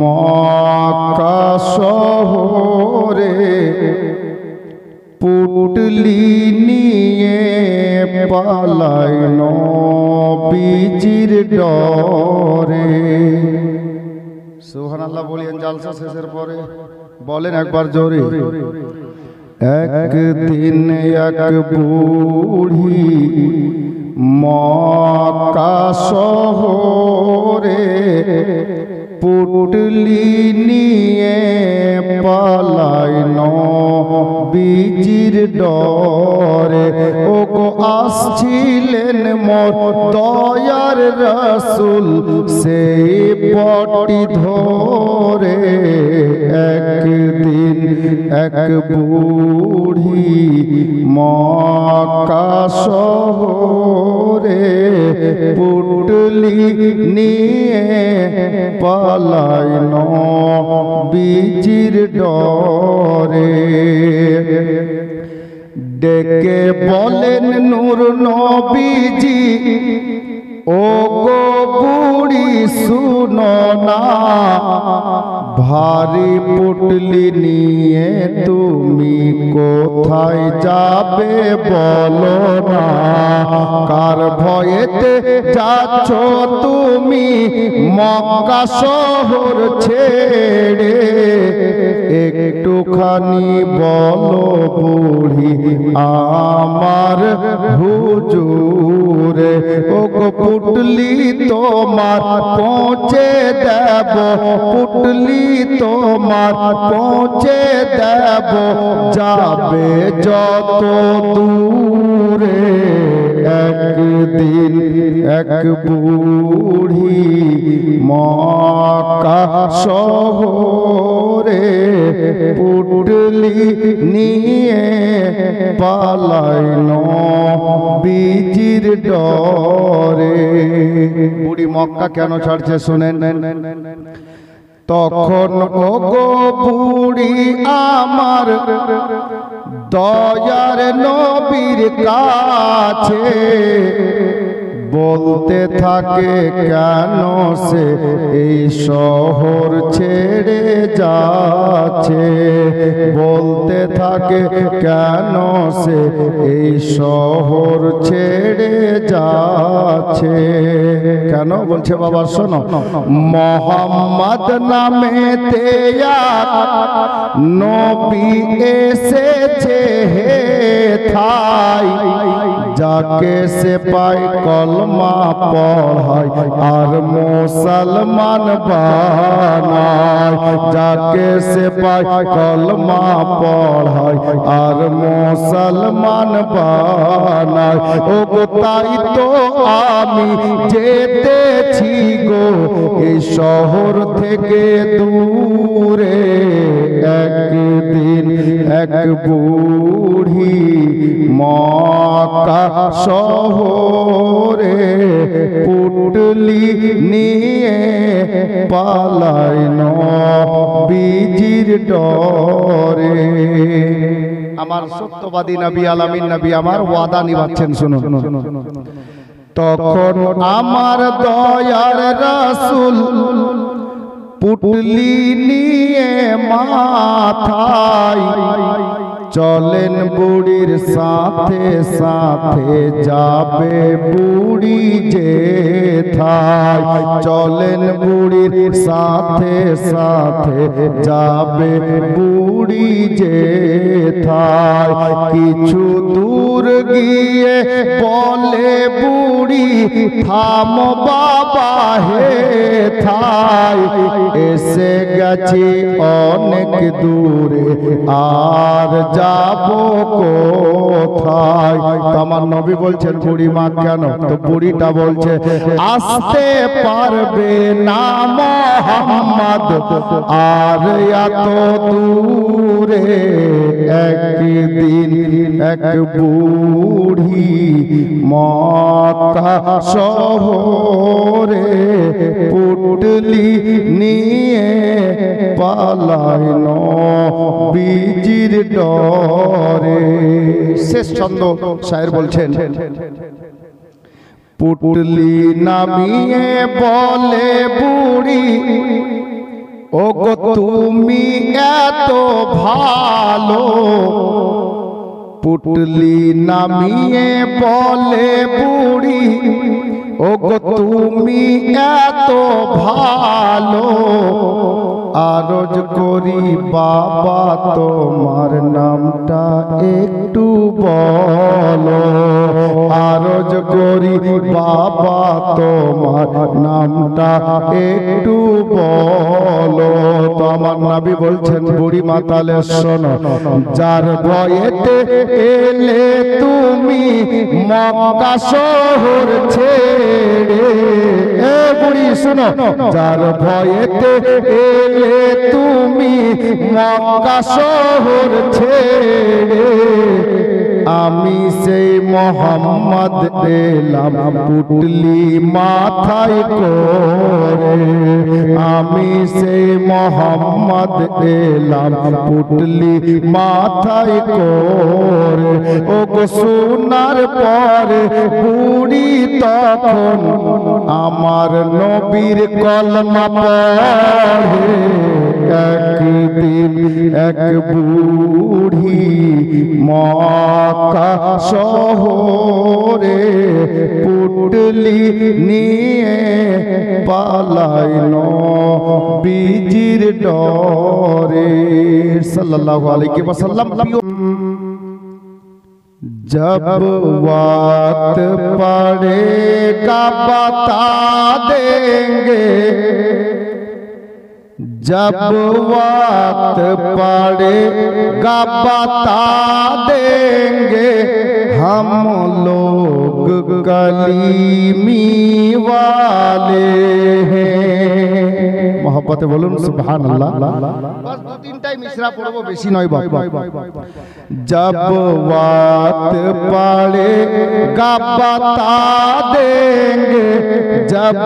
মক্কা শহরে পুটলি নিয়ে পালায় নবীজির ডরে। সুবহানাল্লাহ বলেন জালসা শেষের পরে বলেন একবার জোরে। একদিন এক বুড়ি মক্কা শহরে পুটলি নিয়ে পালায় নবীজির ডরে। ওগো আসছিলেন মোর দয়ার রাসূল সেই পটি ধরে। একদিন এক বুড়ি মক্কা শহরে পুটলি নিয়ে পালায় নবীজির ডরে। ডেকে বলেন নূর নবীজি ও গো বুড়ি শুনো না, ভারী পুটলি নিয়ে তুমি কোথায় যাবে বলো না। কার ভয়েতে যাচ্ছ তুমি মক্কা শহর ছেড়ে, একটুখানি বলো বুড়ি আমার হুজুরে। ও গো পুটলি তোমার পৌঁছে দেব, পুটলি তোমার পৌঁছে দেব, যাবে যত দূরে। একদিন এক বুড়ি মক্কা শহরে পুটলি নিয়ে পালায় নবীজির ডরে। বুড়ি মক্কা কেন ছাড়ছে শুনেন। তখন ওগো বুড়ি আমার দয়ার নবীর কাছে বলতে থাকে কেন সে এই শহর ছেড়ে যাচ্ছে। বলতে থাকে কেন সে এই শহর ছেড়ে যাচ্ছে। কেন বলছে বাবা শোনো। মোহাম্মদ নামে তেয়ার নবী এসেছে হে থাই, যাকে সে পায় কলমা পড়ায় আর মুসলমান বানায়। যাকে সে পায় কলমা পড়ায় আর মুসলমান বানায়। ও গো তাই তো আমি যেতেছি গো এই শহর থেকে দূরে। একদিন এক বুড়ি মক্কা শহরে পুটলি নিয়ে পালায় নবীজির ডরে। আমার সত্যবাদী নবী আলামিন নবী আমার ওয়াদা নিভাচ্ছেন শুনুন। তখন আমার দয়ার রাসূল পুটলি নিয়ে মাথায় চলেন বুড়ির সাথে সাথে যাবে বুড়ি যেথায়। চলেন বুড়ির সাথে সাথে যাবে বুড়ি যেথায়। কিছু দূর গিয়ে বলে বুড়ি থামো বাবা হে থাই, এসে গেছি অনেক দূরে আর যাব কোথায়। আমার নবী বলছেন বুড়ি মা কেন, তো বুড়িটা বলছে আসতে পারবে না মুহাম্মদ আর এত দূরে। একদিন এক বুড়ি মক্কা শহরে পুটলি নিয়ে পালায় নবীজির ডরে। শেষ ছন্দ শায়ের বলছেন পুটলি নামিয়ে বলে বুড়ি ওগো তুমি এত ভালো, পুটলি নামিয়ে বলে বুড়ি, ওগো তুমি এত ভালো, আরজ করি বাবা তোমার নামটা একটু বলো, আরজ করি বাবা তোমার নামটা একটু বলো। তো আমার নবী বলছেন বুড়ি মাতালে শোনো, যার ভয়েতে এলে তুমি মক্কা শহর ছেড়ে, এ বুড়ি শোনো, যার ভয়েতে এলে তুমি মক্কা শহর ছেড়ে, আমি সেই মোহাম্মদ এলাম পুটলি মাথায় করে, আমি সেই মোহাম্মদ এলাম পুটলি মাথায় করে। ও গো শোনার পরে বুড়ি তখন আমার নবীর কলমা পড়ে। একদিন এক বুড়ি মক্কা শহরে পুটলি নিয়ে পালাইল নবীজির ডরে সাল্লাল্লাহু আলাইহি ওয়াসাল্লাম। जब वक्त पड़ेगा बता देंगे, जब वक्त पड़ेगा बता देंगे, हम लोग कलीमी वाले हैं। मोहब्बत बोलूं सुभान अल्लाह। बस दो तीन टाइम मिश्रा पढ़बो, बेशी नय बाबा। जब वक्त पड़ेगा बता देंगे, जब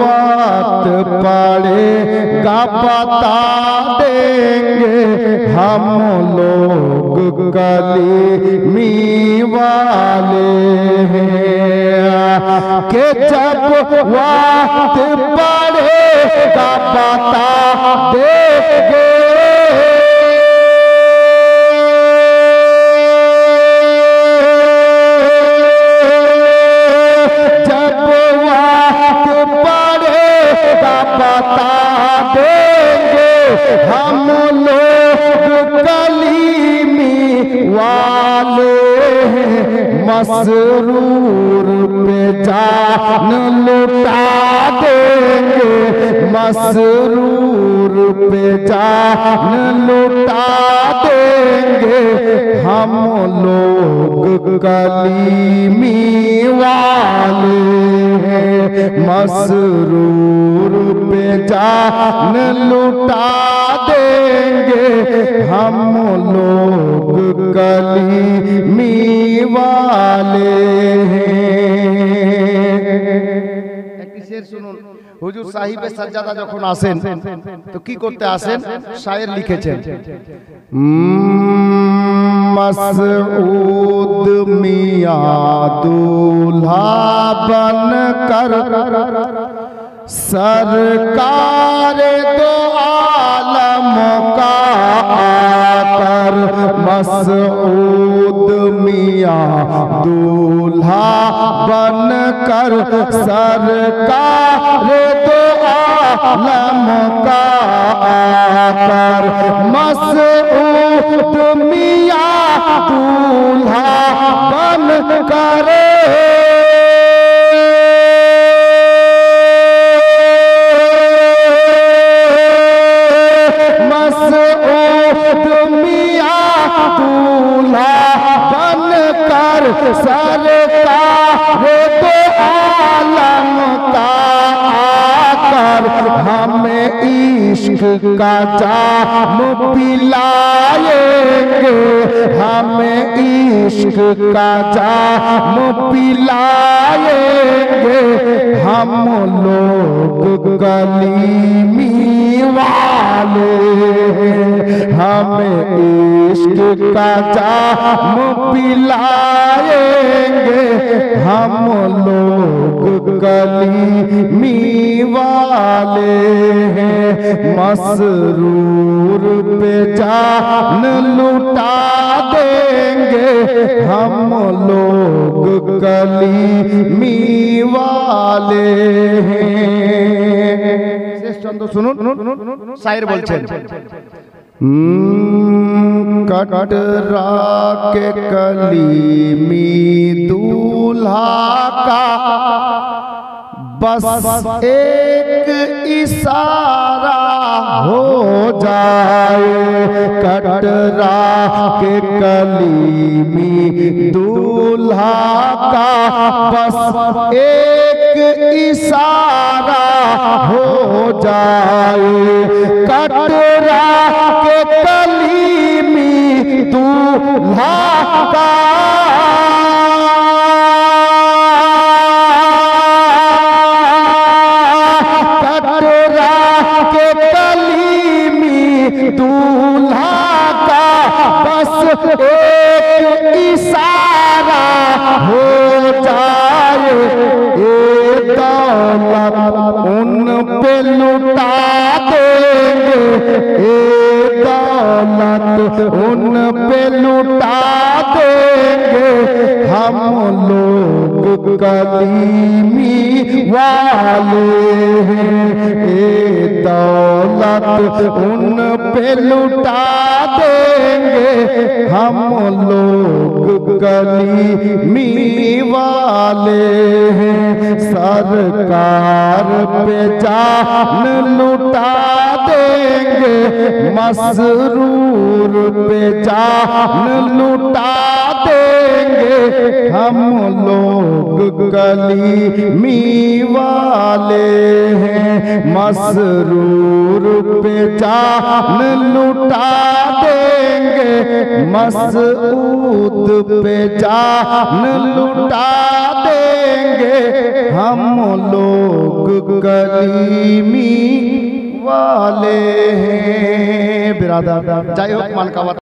वक्त पड़ेगा बता देंगे, हम लोग कलीमी वाले हैं। कि जब वक्त पड़ेगा बता देंगे, हम लोग कलीमी वाले हैं। मसरूर पे जान लुटा देंगे, मसरूर पे जान लुटा देंगे, हम लोग कलीमी वाले हैं। मसरूर पे जान लुटा देंगे, हम लोग कलीमी वाले हैं। एक शेर सुनुन। হুজুর সাহিবে সাজ্জাদা যখন আসেন তো কি করতে আসেন? শায়ের লিখেছেন, मसऊद मियां दूल्हा बनकर सरकार दो आलम का आकर, मसऊद मियां दूल्हा बनकर सरकार दो आलम का आकर, मसऊद मियां दूल्हा बनकर सरकार दो आलम का आकर, हमें इश्क का जाम पिलाएंगे, हमें इश्क का जाम पिलाएंगे, हम लोग कलीमी वाले हैं। हमें इश्क का जाम पिलाएंगे, हम लोग कलीमी वाले हैं। मसरूर पे जान लुटा देंगे हम लोग कलीमी वाले हैं। शेष चंद सुनुन, शायर बोलছেন कटरा के कलीमी दूल्हा का बस एक इशारा हो जाए, कटरा के कलीमी दूल्हा का बस एक इशारा हो जाए, कटरा के कलीमी दूल्हा का दूल्हा का बस एक इशारा हो जाए, ये दौलत उन पे लुटा देंगे, ये दौलत उन पे लुटा देंगे हम लोग कलीमी वाले हैं, ये दौलत उन पे लुटा देंगे हम लोग कलीमी वाले हैं, सरकार पे जान लुटा देंगे, मसरूर पे जान लुटा देंगे हम लोग कलीमी वाले हैं, मसरूर पे जान लुटा देंगे, मसऊद पे जान लुटा देंगे हम लोग कलीमी वाले हैं। बिरादर, जय हो मान का